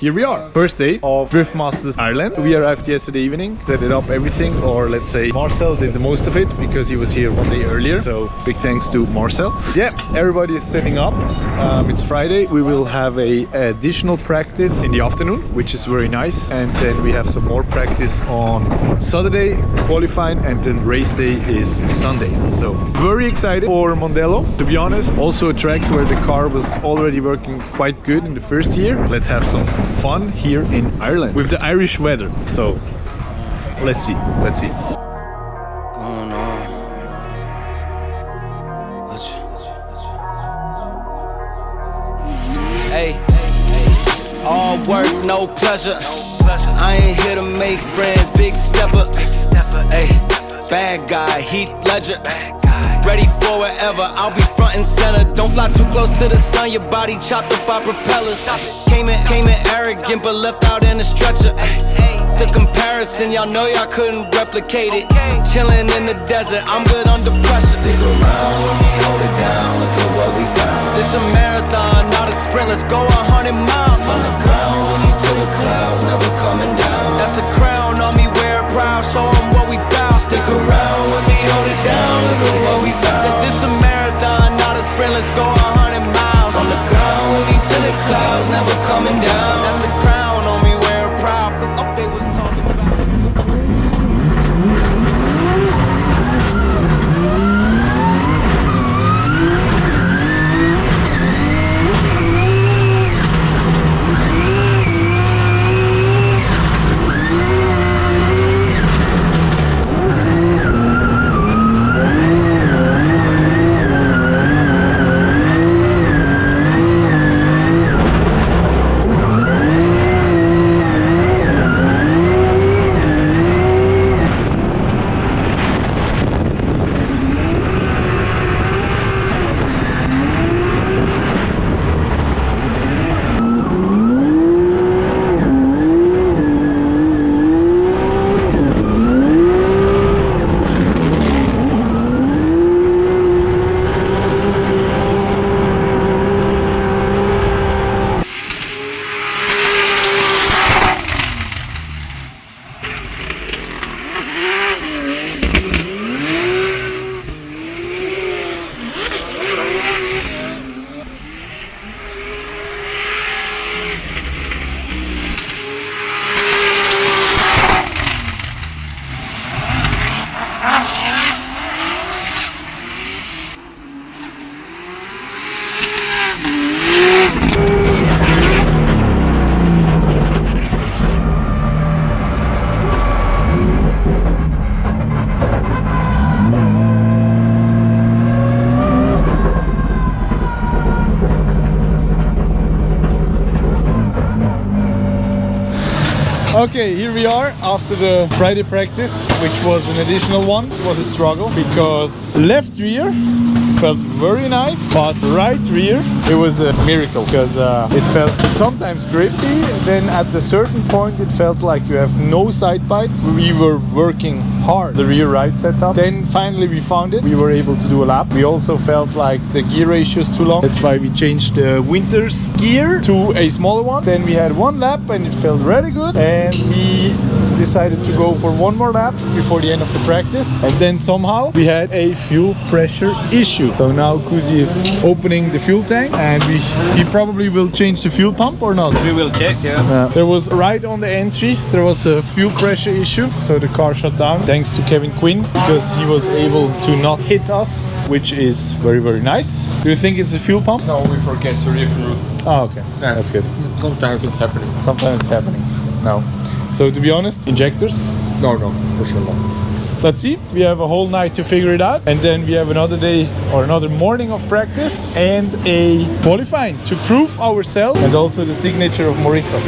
Here we are, first day of Drift Masters Ireland. We arrived yesterday evening, set it up everything, or let's say Marcel did the most of it because he was here one day earlier. So big thanks to Marcel. Yeah, everybody is setting up. It's Friday. We will have a additional practice in the afternoon, which is very nice. And then we have some more practice on Saturday, qualifying, and then race day is Sunday. So very excited for Mondello, to be honest. Also a track where the car was already working quite good in the first year. Let's have some fun here in Ireland with the Irish weather. So let's see. Going on. Hey, all work, no pleasure. I ain't here to make friends, big stepper. Hey, bad guy, Heath Ledger. Ready for wherever, I'll be front and center. Don't fly too close to the sun, your body chopped up by propellers. Came in arrogant, but left out in a stretcher. The comparison, y'all know y'all couldn't replicate it. Chilling in the desert, I'm good under pressure. Stick around when we hold it down, look at what we found. This a marathon, not a sprint, let's go 100 miles. On the ground, we'll be to the clouds, never coming down. That's the crown on me, wear it proud, show 'em what we bout. Stick around when we hold it down, look at what we found. Said this a marathon, not a sprint, let's go 100 miles. On the ground, we'll be to the clouds, never coming down. That's the crown on me, wear it proud. What they was talking about. Okay, here we are after the Friday practice, which was an additional one. It was a struggle because left rear felt very nice, but right rear it was a miracle because it felt sometimes grippy. Then at a certain point it felt like you have no side bite. We were working hard the rear right setup. Then finally we found it. We were able to do a lap. We also felt like the gear ratio is too long. That's why we changed the winter's gear to a smaller one. Then we had one lap and it felt really good. And we decided to go for one more lap before the end of the practice. And then somehow we had a fuel pressure issue. So now Kuzi is opening the fuel tank and he probably will change the fuel pump or not? We will check, yeah. There was right on the entry, there was a fuel pressure issue. So the car shut down thanks to Kevin Quinn because he was able to not hit us, which is very, very nice. Do you think it's a fuel pump? No, we forget to refuel. Oh, okay. Yeah. That's good. Sometimes it's happening. Sometimes it's happening. No. So to be honest, injectors? No, for sure not. Let's see, we have a whole night to figure it out, and then we have another day or another morning of practice and a qualifying to prove ourselves, and also the signature of Moritza.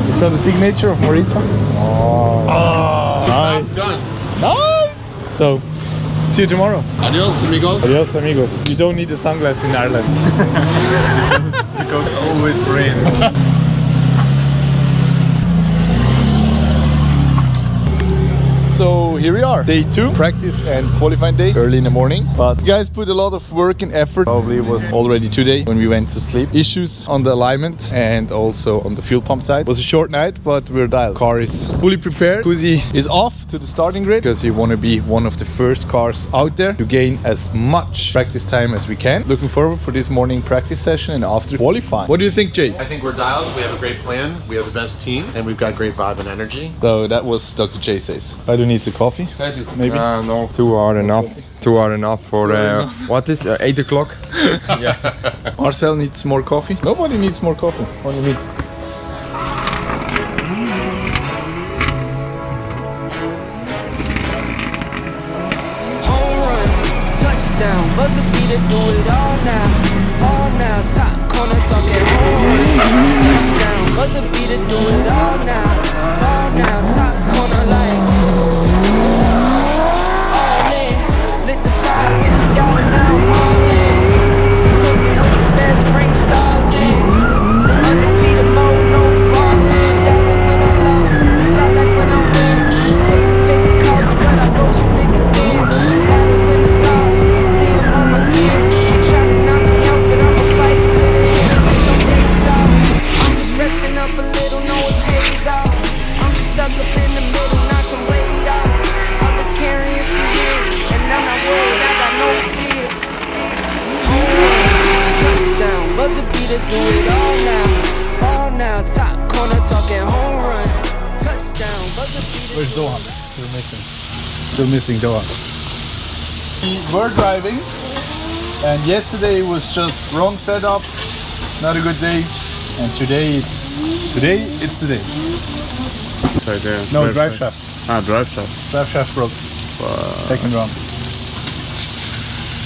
You saw the signature of Moritza? Oh, nice. Done. Nice. So, see you tomorrow. Adios, amigos. Adios, amigos. You don't need the sunglasses in Ireland. Because always rain. So here we are, day 2, practice and qualifying day, early in the morning. But you guys put a lot of work and effort. Probably it was already today when we went to sleep. Issues on the alignment and also on the fuel pump side. It was a short night, but we're dialed. Car is fully prepared. Kuzi is off to the starting grid because we want to be one of the first cars out there to gain as much practice time as we can. Looking forward for this morning practice session and after qualifying. What do you think, Jay? I think we're dialed. We have a great plan. We have the best team, and we've got great vibe and energy. So that was Dr. Jay says. I do need some coffee. I do. Maybe. No, 2 are enough. 2 are enough for what is 8 o'clock? Yeah. Marcel needs more coffee. Nobody needs more coffee. Only me. Home run, touchdown, buzzer beater, do it all now, top corner talking home run, touchdown, buzzer beater, do it all now, top corner like all in, lit the fire, get the dog now, all in, put me with the best, bring the stars in, undefeated mode, no flossing, down when I lost, slide like when I win, fake to pay the cost, but I rose from thick again, battles in the scars, see them on my skin, they try to knock me out, but I'ma fight it to the end, there's no days out, I'm just resting up a little, no it pays out, I'm just stuck up in the middle, not some weight out, I've been carrying for years, and I'm not worried, I got no fear. Home run, touchdown, buzzer beater, do it all now, top corner talking home run, touchdown, buzzer beater. Where's Doha? Still missing Doha. We were driving, and yesterday was just wrong setup, not a good day, and today it's today. Sorry, No, drive shaft. Drive shaft. Drive shaft broke. Second round.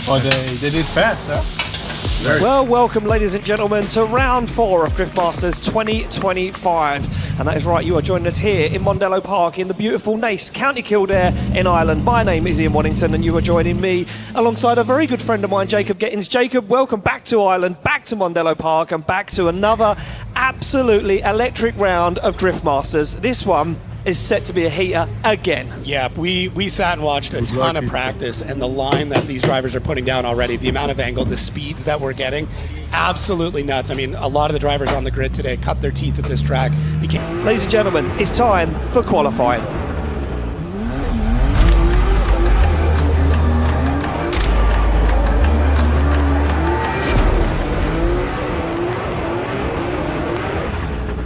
Oh, they did fast, huh? Well, welcome, ladies and gentlemen, to round 4 of Drift Masters 2025. And that is right, you are joining us here in Mondello Park in the beautiful Naas, County Kildare in Ireland. My name is Ian Waddington, and you are joining me alongside a very good friend of mine, Jacob Gettins. Jacob, welcome back to Ireland, back to Mondello Park, and back to another absolutely electric round of Drift Masters. This one is set to be a heater again. Yeah, we sat and watched a ton of practice, and the line that these drivers are putting down already, the amount of angle, the speeds that we're getting, absolutely nuts. I mean, a lot of the drivers on the grid today cut their teeth at this track. Ladies and gentlemen, it's time for qualifying.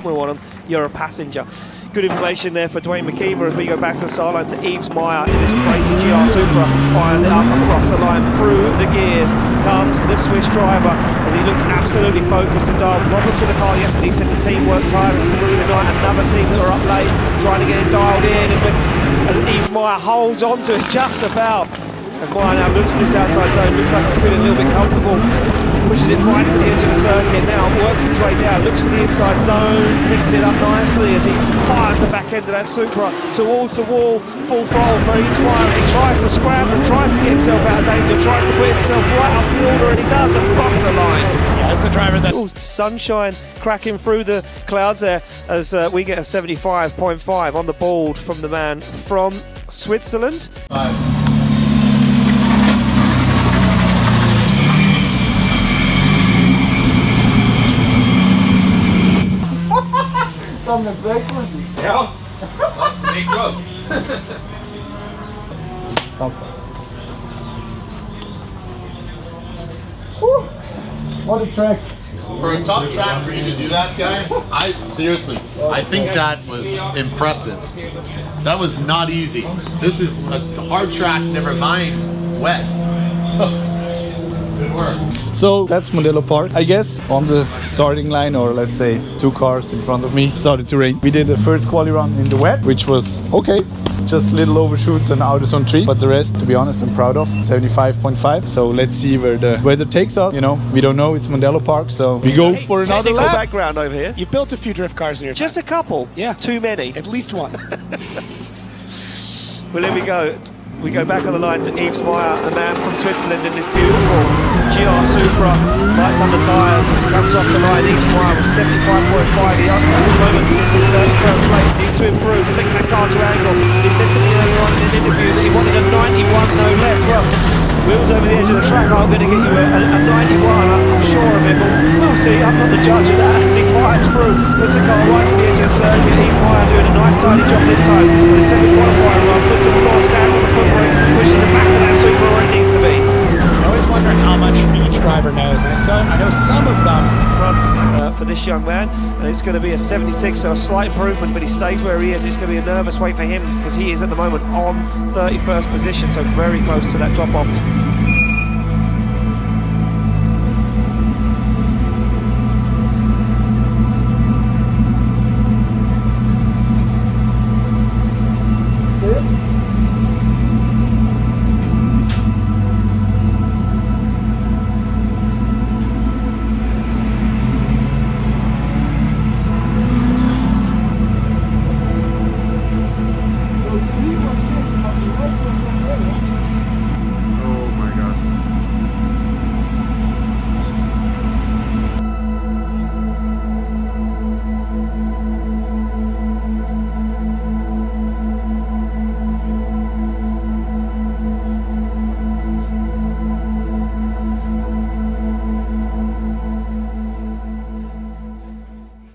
We want them. You're a passenger. Good information there for Dwayne McKeever as we go back to the start line to Yves Meyer in this crazy GR Supra. Fires it up across the line through the gears. Comes the Swiss driver as he looks absolutely focused and dialed. Problems with the car yesterday, said the team worked tirelessly through the night. Another team that are up late trying to get it dialed in as Yves Meyer holds on to it just about. As Meyer now looks for this outside zone, looks like he's feeling a little bit comfortable. Pushes it right to the edge of the circuit now, works his way down, looks for the inside zone, picks it up nicely as he fires the back end of that Supra towards the wall, full throttle for Yves Meyer as he tries to scramble, tries to get himself out of danger, tries to put himself right up the order, and he does across the line. Yeah, that's the driver that... Ooh, sunshine cracking through the clouds there as we get a 75.5 on the board from the man from Switzerland. Ja, dat is niks op. What a track. For a tough track for you to do that, guy, I think that was impressive. That was not easy. This is a hard track, never mind wet. Good work. So that's Mondello Park. I guess on the starting line, or let's say 2 cars in front of me, started to rain. We did the first quali run in the wet, which was okay. Just a little overshoot and out on 3, but the rest, to be honest, I'm proud of. 75.5. So let's see where the weather takes us. You know, we don't know. It's Mondello Park, so we go for another Technical lap. background over here. You built a few drift cars in your Just time. a couple. Yeah. Too many. At least one. Well, here we go. We go back on the line to Yves Meyer, the man from Switzerland, in this beautiful GR Supra. Lights on the tyres as he comes off the line. Yves Meyer with 75.5. He at the moment sits in 31st place. Needs to improve. Fix that car to angle. He said to me earlier on in the in an interview that he wanted a 91, no less. Well, Will's over the edge of the track. I'm going to get you a 91. I'm sure of it. But we'll see. I'm not the judge of that. As he fires through, puts the car right to the edge of the circuit. Yves Meyer doing a nice tidy job this time. With a second qualifying run, foot to the floor, stands on the foot brake, pushes it back to that super where it needs to be. I always wonder how much each driver knows. And I know some of them Run for this young man, and it's going to be a 76, so a slight improvement, but he stays where he is. It's going to be a nervous wait for him because he is at the moment on 31st position, so very close to that drop off.